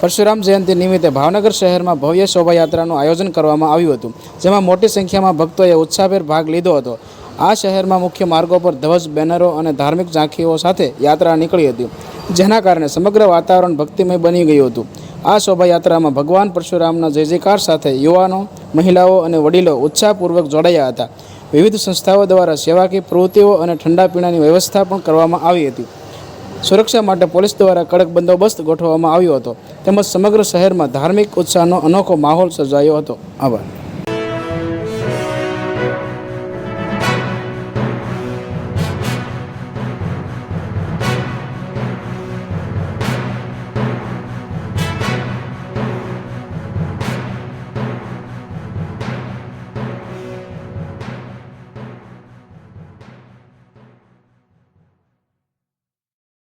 પરશુરામ જયંતિ નિમિત્તે ભાવનગર શહેરમાં ભવ્ય શોભાયાત્રાનું આયોજન કરવામાં આવ્યું હતું, જેમાં મોટી સંખ્યામાં ભક્તોએ ઉત્સાહભેર ભાગ લીધો હતો. આ શહેરમાં મુખ્ય માર્ગો પર ધ્વજ, બેનરો અને ધાર્મિક ઝાંખીઓ સાથે યાત્રા નીકળી હતી, જેના કારણે સમગ્ર વાતાવરણ ભક્તિમય બની ગયું હતું. આ શોભાયાત્રામાં ભગવાન પરશુરામના જય જયકાર સાથે યુવાનો, મહિલાઓ અને વડીલો ઉત્સાહપૂર્વક જોડાયા હતા. વિવિધ સંસ્થાઓ દ્વારા સેવાકીય પ્રવૃત્તિઓ અને ઠંડા પીણાની વ્યવસ્થા પણ કરવામાં આવી હતી. સુરક્ષા માટે પોલીસ દ્વારા કડક બંદોબસ્ત ગોઠવવામાં આવ્યો હતો, તેમજ સમગ્ર શહેરમાં ધાર્મિક ઉત્સાહનો અનોખો માહોલ સર્જાયો હતો. આભાર.